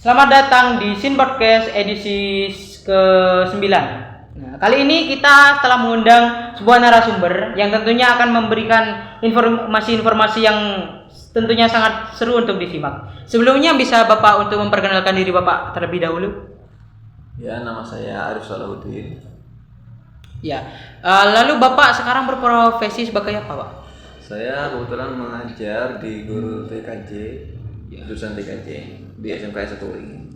Selamat datang di Sin Podcast edisi ke-9. Nah, kali ini kita telah mengundang sebuah narasumber yang tentunya akan memberikan informasi-informasi yang tentunya sangat seru untuk disimak. Sebelumnya bisa Bapak untuk memperkenalkan diri Bapak terlebih dahulu? Ya, nama saya Arif Salahuddin. Ya, lalu Bapak sekarang berprofesi sebagai apa, Pak? Saya kebetulan mengajar di guru TKJ, jurusan TKJ di SMK S1 Uling.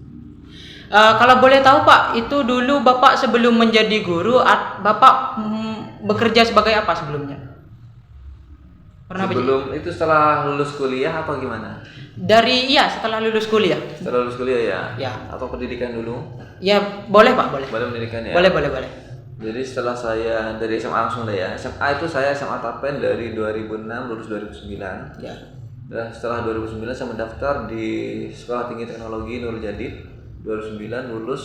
Kalau boleh tahu Pak, itu dulu Bapak sebelum menjadi guru, Bapak bekerja sebagai apa sebelumnya? Sebelum itu setelah lulus kuliah apa gimana? Setelah lulus kuliah. Setelah lulus kuliah ya? Ya. Atau pendidikan dulu? Ya, boleh Pak, boleh. Boleh pendidikan ya? Boleh. Jadi setelah saya dari SMA langsung deh ya. SMA itu saya SMA Tapen dari 2006 lulus 2009. Ya. Dan setelah 2009 saya mendaftar di Sekolah Tinggi Teknologi Nurul Jadid. 2009 lulus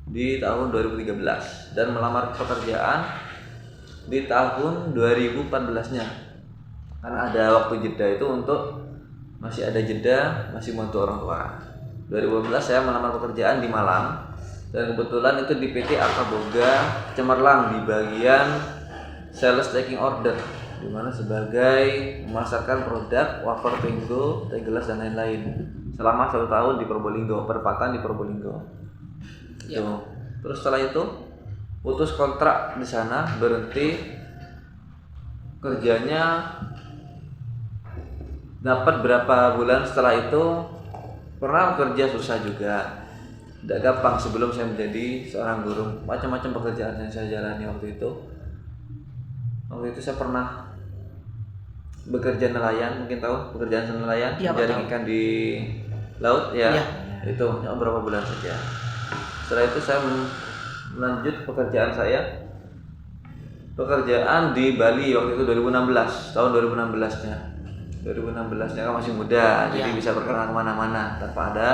di tahun 2013 dan melamar pekerjaan di tahun 2014-nya. Karena ada waktu jeda itu masih ada jeda, masih bantu orang tua. 2015 saya melamar pekerjaan di Malang. Dan kebetulan itu di PT Arkaboga Cemerlang di bagian sales taking order, di mana sebagai memasarkan produk wafer Pringgo, teh gelas dan lain-lain selama 1 tahun di Probolinggo, perempatan di Probolinggo. Ya. Terus setelah itu putus kontrak di sana, berhenti kerjanya. Dapat berapa bulan setelah itu pernah kerja susah juga. Tidak gampang sebelum saya menjadi seorang guru. Macam-macam pekerjaan yang saya jalani waktu itu. Waktu itu saya pernah bekerja nelayan, mungkin tahu pekerjaan nelayan, ya, menjaring ikan di laut ya. Itu beberapa bulan saja. Setelah itu saya melanjut pekerjaan di Bali waktu itu 2016, tahun 2016-nya. 2016-nya kan masih muda, jadi bisa berkenalan kemana-mana tanpa ada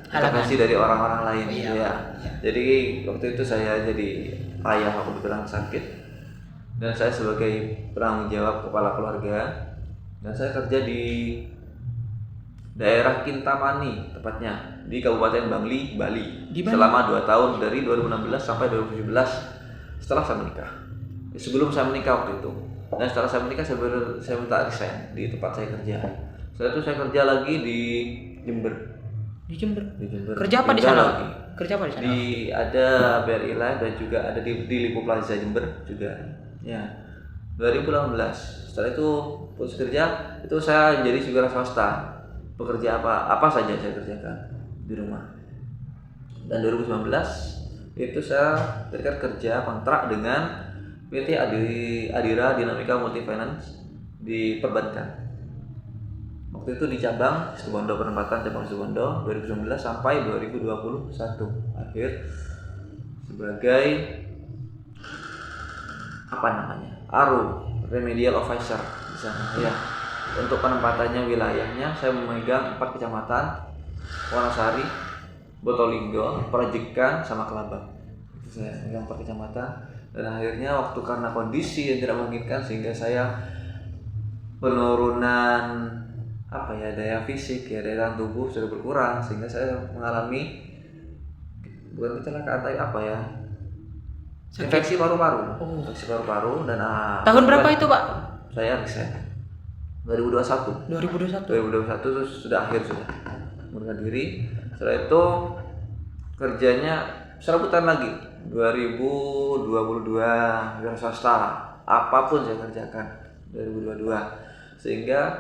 intervensi dari orang-orang lain gitu ya. Jadi waktu itu saya jadi ayah, kebetulan sakit, dan saya sebagai penanggung jawab kepala keluarga, dan saya kerja di daerah Kintamani, tepatnya di Kabupaten Bangli, Bali. Selama 2 tahun dari 2016 sampai 2017 setelah saya menikah. Sebelum saya menikah waktu itu. Dan setelah saya menikah saya minta resign di tempat saya kerja. Setelah itu saya kerja lagi di Jember. Di Jember. Kerja apa di sana? Ada BRI Live dan juga ada di Lipo Plaza Jember juga. Ya. 2018. Setelah itu putus kerja, itu saya jadi wira swasta. Bekerja apa saja saya kerjakan di rumah. Dan 2019 itu saya terikat kerja kontrak dengan PT Adira Dinamika Multifinance di perbankan. Waktu itu di cabang Situbondo, penempatan cabang Situbondo 2019 sampai 2021 akhir sebagai ARO, Remedial Officer di sana ya. Untuk penempatannya wilayahnya saya memegang 4 kecamatan: Wonosari, Botolinggo, Prajekan, sama Kelabang. Itu saya memegang 4 kecamatan. Dan akhirnya waktu karena kondisi yang tidak memungkinkan sehingga saya penurunan daya fisik ya, daya tahan tubuh sudah berkurang sehingga saya mengalami bukan kecelakaan tapi infeksi paru-paru. Infeksi paru-paru dan tahun berapa itu Pak? Saya resign 2021 itu sudah mengundurkan diri. Setelah itu kerjanya serabutan lagi 2022 wira swasta, apapun saya kerjakan 2022, sehingga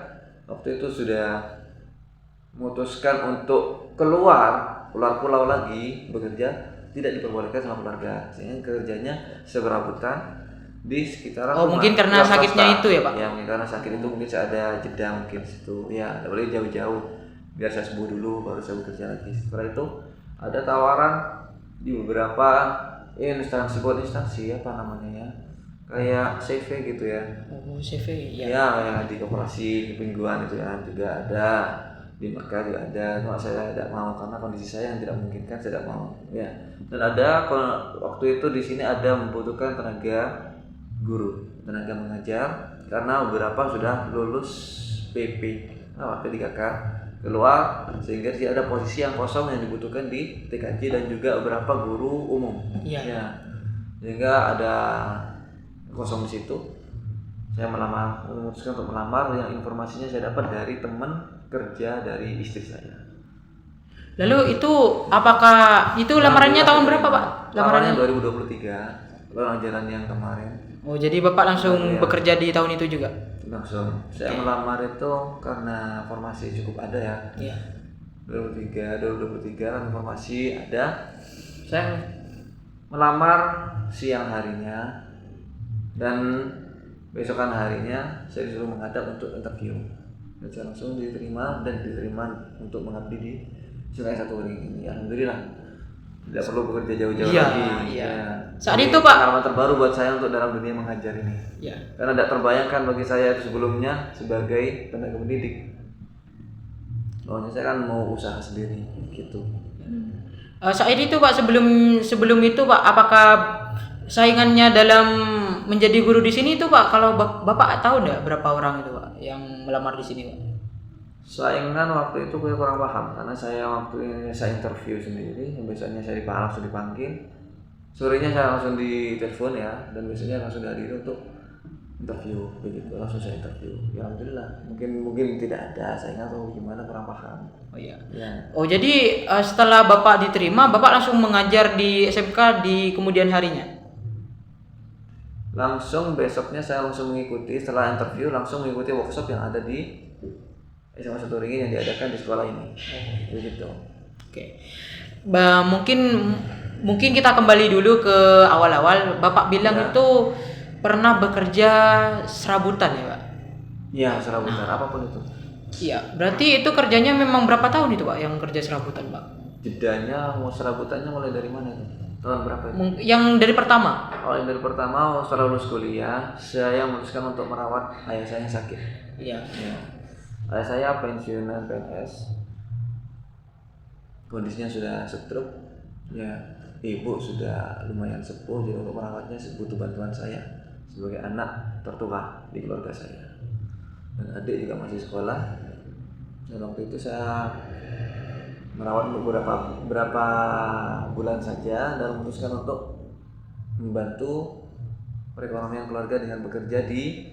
waktu itu sudah memutuskan untuk keluar pulau lagi bekerja, tidak diperbolehkan sama keluarga, sehingga kerjanya serabutan di sekitaran rumah. Mungkin karena sakitnya itu ya Pak? Ya, karena sakit itu mungkin saya ada jeda mungkin situ ya, tidak boleh jauh-jauh, biar saya sembuh dulu baru saya bekerja lagi. Setelah itu ada tawaran di beberapa instansi kayak CV gitu ya. CV ya. Ya, di koperasi kepingguan itu ya juga ada, di Mekah juga ada. Cuma saya tidak mau karena kondisi saya yang tidak memungkinkan, saya tidak mau ya. Dan ada waktu itu di sini ada membutuhkan tenaga guru, tenaga mengajar, karena beberapa sudah lulus PP, P3K keluar, sehingga tidak ada posisi yang kosong yang dibutuhkan di TKJ dan juga beberapa guru umum. Iya. Ya, sehingga ada kosong di situ. Saya memutuskan untuk melamar, yang informasinya saya dapat dari teman kerja dari istri saya. Lalu itu apakah itu lamarannya tahun berapa, Pak? Lamarannya 2023, tahun ajaran yang kemarin. Oh, jadi Bapak langsung bekerja di tahun itu juga? Langsung. Saya melamar itu karena informasi cukup ada ya. Iya. 2023 kan informasi ada. Saya melamar siang harinya dan besokan harinya saya disuruh menghadap untuk interview. Dan saya langsung diterima untuk mengabdi di Sungai Satu Waringin ini. Alhamdulillah, tidak perlu bekerja jauh-jauh lagi. Iya. Saat Ini itu Pak, pengalaman terbaru buat saya untuk dalam dunia mengajar ini. Iya. Karena tidak terbayangkan bagi saya itu sebelumnya sebagai tenaga pendidik. Pokoknya saya kan mau usaha sendiri gitu. Saat itu Pak, sebelum itu Pak, apakah saingannya dalam menjadi guru di sini itu Pak? Kalau Bapak tahu enggak berapa orang itu Pak yang melamar di sini Pak? Saingan waktu itu gue kurang paham karena saya waktu saya interview sendiri, besoknya saya langsung dipanggil, sorenya saya langsung ditelepon ya, dan besoknya langsung dihadiri untuk interview, begitu langsung saya interview. Ya alhamdulillah, mungkin tidak ada saingan atau gimana, kurang paham. Oh iya. Ya. Oh jadi setelah Bapak diterima, Bapak langsung mengajar di SMK di kemudian harinya? Langsung besoknya saya langsung mengikuti, setelah interview langsung mengikuti workshop yang ada di SMA Satu Waringin yang diadakan di sekolah ini. Begitu. Oke. Mungkin kita kembali dulu ke awal-awal. Bapak bilang itu pernah bekerja serabutan ya Pak? Iya, serabutan apapun itu. Iya, berarti itu kerjanya memang berapa tahun itu Pak yang kerja serabutan Pak? Jedanya mau serabutannya mulai dari mana itu? Tahun berapa itu? Yang dari pertama? Oh, yang dari pertama setelah lulus kuliah, saya memutuskan untuk merawat ayah saya yang sakit. Iya. Ya. Ayah saya pensiunan PNS. Kondisinya sudah stroke. Ya, ibu sudah lumayan sepuh, jadi untuk merawatnya butuh bantuan saya sebagai anak tertua di keluarga saya. Dan adik juga masih sekolah. Dan waktu itu saya merawat beberapa bulan saja dan memutuskan untuk membantu perekonomian keluarga dengan bekerja di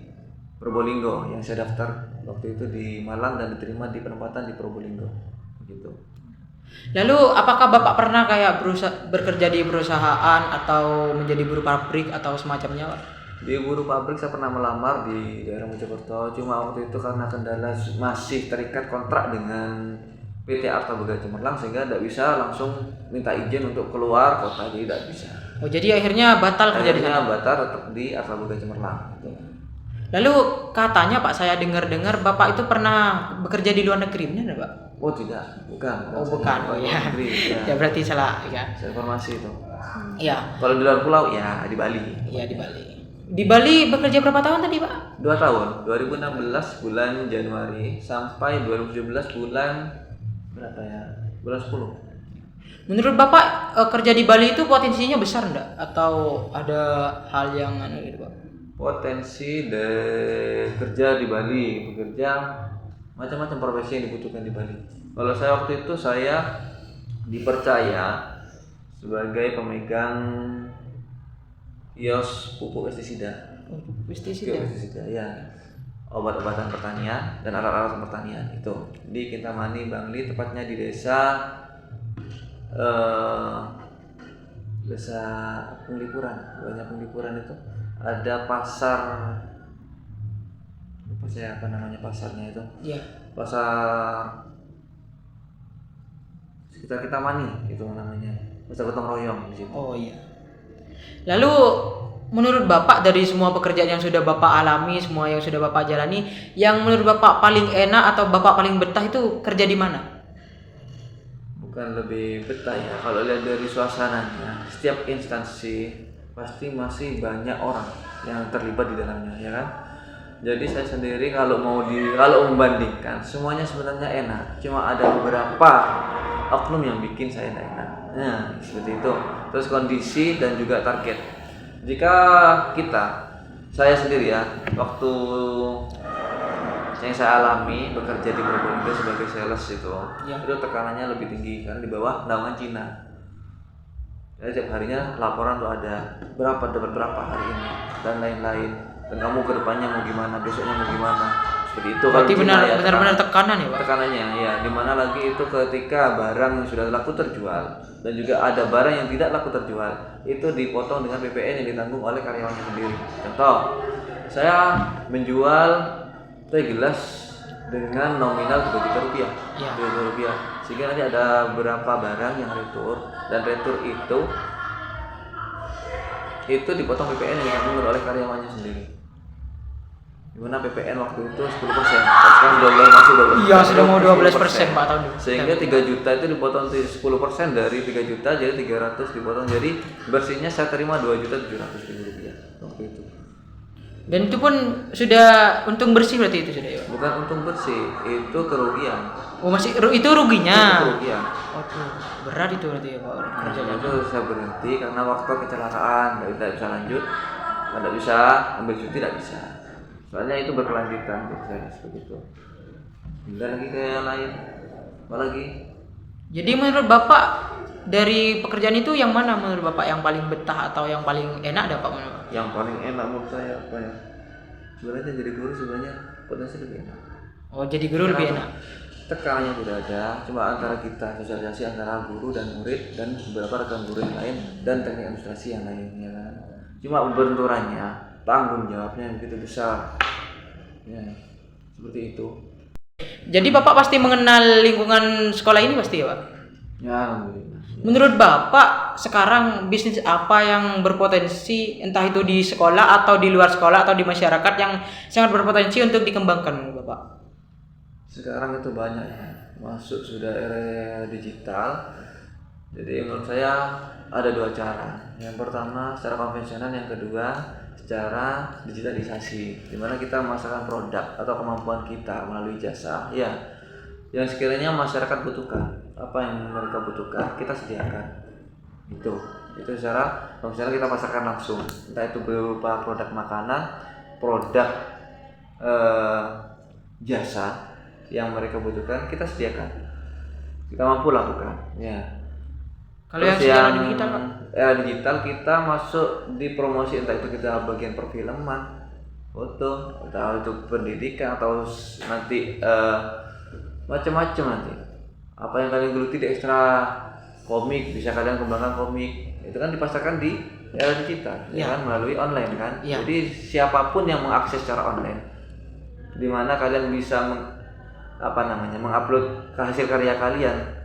Probolinggo yang saya daftar waktu itu di Malang dan diterima di penempatan di Probolinggo gitu. Lalu apakah Bapak pernah kayak bekerja di perusahaan atau menjadi buruh pabrik atau semacamnya Pak? Di buruh pabrik saya pernah melamar di daerah Mojokerto, cuma waktu itu karena kendala masih terikat kontrak dengan PT Arta Boga Cemerlang sehingga tidak bisa langsung minta izin untuk keluar kota, jadi tidak bisa. Oh jadi akhirnya batal kerja di sana? Batal tetap di Arta Boga Cemerlang. Lalu katanya Pak, saya dengar-dengar Bapak itu pernah bekerja di luar negeri, benar Pak? Oh tidak, bukan. Oh bukan, oh ya. Ya berarti salah ya. Informasi itu. Iya. Kalau di luar pulau ya di Bali. Iya di Bali. Di Bali bekerja berapa tahun tadi Pak? 2 tahun, 2016 bulan Januari sampai 2017 bulan berapa ya? Bulan 10. Menurut Bapak kerja di Bali itu potensinya besar enggak? Atau ada hal yang gitu Pak? Potensi kerja di Bali, bekerja macam-macam profesi yang dibutuhkan di Bali. Kalau saya waktu itu saya dipercaya sebagai pemegang kios pupuk pestisida. Pestisida ya. Obat-obatan pertanian dan alat-alat pertanian itu di Kintamani, Bangli, tepatnya di desa Penglipuran. Banyak Penglipuran itu ada pasar, lupa saya apa namanya pasarnya itu. Iya. Pasar sekitar Kintamani itu namanya. Pasar Gotong Royong di situ. Oh iya. Lalu menurut Bapak dari semua pekerjaan yang sudah Bapak alami, semua yang sudah Bapak jalani, yang menurut Bapak paling enak atau Bapak paling betah itu kerja di mana? Bukan lebih betah ya, kalau lihat dari suasananya, setiap instansi pasti masih banyak orang yang terlibat di dalamnya, ya kan? Jadi saya sendiri kalau membandingkan, semuanya sebenarnya enak, cuma ada beberapa oknum yang bikin saya tidak enak. Nah, seperti itu. Terus kondisi dan juga target. Jika saya sendiri ya, waktu yang saya alami bekerja di Probolinggo sebagai sales itu, Ya. itu tekanannya lebih tinggi karena di bawah naungan Cina. Jadi tiap harinya laporan tuh ada berapa dapat berapa hari ini dan lain-lain. Dan kamu ke depannya mau gimana, besoknya mau gimana. Seperti itu. Berarti Cina ya, benar-benar tekanan ya, Pak? tekanannya ya, dimana lagi itu ketika barang yang sudah laku terjual dan juga ada barang yang tidak laku terjual, itu dipotong dengan PPN yang ditanggung oleh karyawannya sendiri. Contoh, saya menjual teh gelas dengan nominal 3 juta rupiah, Ya. 3 juta rupiah, sehingga nanti ada beberapa barang yang retur, dan retur itu dipotong PPN yang ditanggung oleh karyawannya sendiri. Dimana PPN waktu itu 10%, sekarang sudah mulai masuk 12%. Iya, sudah mau 12%, Pak, tahun depan. Sehingga 3 juta itu dipotong 10% dari 3 juta jadi 300 dipotong, jadi bersihnya saya terima 2.700.000 rupiah waktu itu. Dan itu pun sudah untung bersih berarti itu sudah ya, Pak? Bukan untung bersih, itu kerugian. Oh, masih itu ruginya. Itu kerugian. Oh, tuh, berat itu berarti ya, Pak, kerjanya. Itu saya berhenti karena waktu kecelakaan, tidak bisa lanjut, tidak bisa ambil cuti, tidak bisa. Soalnya itu berkelanjutan untuk saya seperti itu. Pindah lagi ke yang lain, apa lagi? Jadi menurut Bapak dari pekerjaan itu yang mana menurut Bapak yang paling betah atau yang paling enak ada Pak menurut Bapak? Yang paling enak menurut saya apa ya? Sebenarnya jadi guru sebenarnya potensi lebih enak. Oh, jadi guru lebih enak. Tekanannya tidak ada, cuma antara kita sosialisasi antara guru dan murid dan beberapa rekan guru yang lain dan teknik administrasi yang lainnya kan. Cuma benturannya, tanggung jawabnya yang begitu besar. Ya, seperti itu. Jadi Bapak pasti mengenal lingkungan sekolah ini pasti ya, Pak? Ya, alhamdulillah. Menurut Bapak sekarang bisnis apa yang berpotensi entah itu di sekolah atau di luar sekolah atau di masyarakat yang sangat berpotensi untuk dikembangkan menurut Bapak? Sekarang itu banyak ya, masuk sudah era digital. Jadi menurut saya ada 2 cara. Yang pertama secara konvensional, yang kedua secara digitalisasi, dimana kita memasarkan produk atau kemampuan kita melalui jasa ya yang sekiranya masyarakat butuhkan. Apa yang mereka butuhkan kita sediakan. Itu secara konvensional, kita pasarkan langsung, entah itu berupa produk makanan, produk jasa yang mereka butuhkan kita sediakan, kita mampu lakukan ya. Kalau yang secara digital, Pak? Digital kita masuk di promosi, entah itu kita bagian perfilman, foto, atau itu pendidikan, atau nanti macam-macam nanti. Apa yang kalian geluti di ekstra komik, bisa kalian kembangkan komik. Itu kan dipasarkan di era digital, ya kan, melalui online kan. Ya. Jadi siapapun yang mengakses secara online, di mana kalian bisa mengupload hasil karya kalian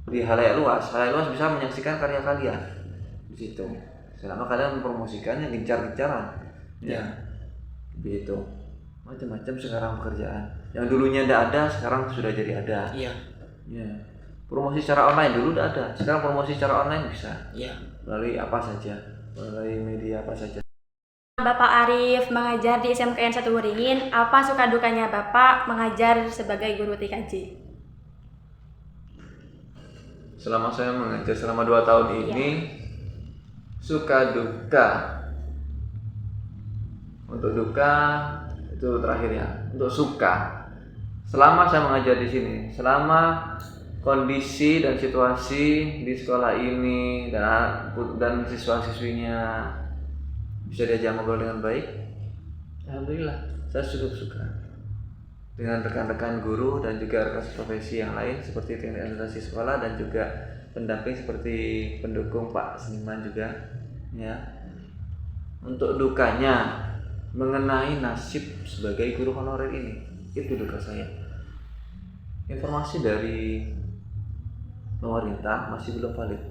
di halayak luas bisa menyaksikan karya kalian di situ. Selama kalian mempromosikannya gencar-gencaran, ya, begitu. Macam-macam sekarang pekerjaan. Yang dulunya tidak ada, sekarang sudah jadi ada. Iya. Ya. Promosi secara online dulu tidak ada, sekarang promosi secara online bisa. Iya. Melalui apa saja, melalui media apa saja. Bapak Arif mengajar di SMKN 1 Waringin, apa suka dukanya Bapak mengajar sebagai guru TKJ? Selama saya mengajar selama 2 tahun ini, suka duka. Untuk duka itu terakhir ya. Untuk suka, selama saya mengajar di sini, selama kondisi dan situasi di sekolah ini dan siswa-siswinya bisa diajak ngobrol dengan baik, alhamdulillah saya cukup suka dengan rekan-rekan guru dan juga rekan profesi yang lain seperti teknik administrasi sekolah dan juga pendamping seperti pendukung Pak Seniman juga ya. Untuk dukanya mengenai nasib sebagai guru honorer ini, itu duka saya. Informasi dari pemerintah masih belum valid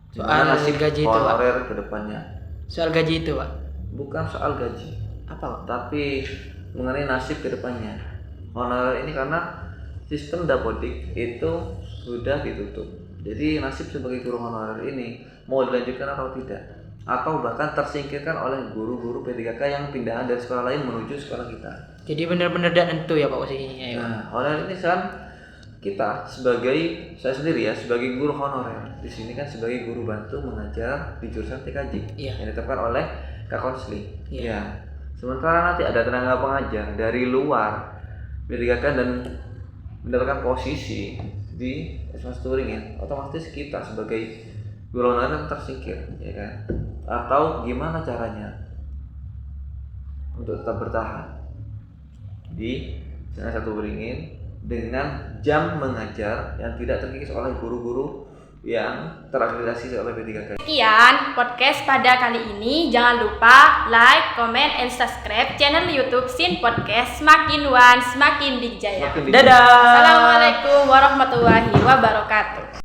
Soal nasib gaji itu, Pak. honorer ke depannya. Soal gaji itu, Pak? Bukan soal gaji, Apa, Pak? tapi mengenai nasib ke depannya. Honorer ini karena sistem dapodik itu sudah ditutup. Jadi nasib sebagai guru honorer ini mau dilanjutkan atau tidak, atau bahkan tersingkirkan oleh guru-guru P3K yang pindahan dari sekolah lain menuju sekolah kita. Jadi benar-benar tidak tentu ya Pak posisinya ya. Nah, honorer ini kan kita sebagai, saya sendiri ya, sebagai guru honorer di sini kan sebagai guru bantu mengajar di jurusan TKJ Iya. yang ditetapkan oleh Kak Konsli. Iya. Ya. Sementara nanti ada tenaga pengajar dari luar B3K dan mendapatkan posisi di S1 Turingin, otomatis kita sebagai golongan yang tersingkir, ya kan? Atau gimana caranya untuk tetap bertahan di S1 Turingin dengan jam mengajar yang tidak terkikis oleh guru-guru yang terakreditasi oleh B3K. Sekian podcast pada kali ini. Jangan lupa like, comment, and subscribe channel YouTube Sin Podcast. Semakin one, semakin dijaya. Dadah. Assalamualaikum warahmatullahi wabarakatuh.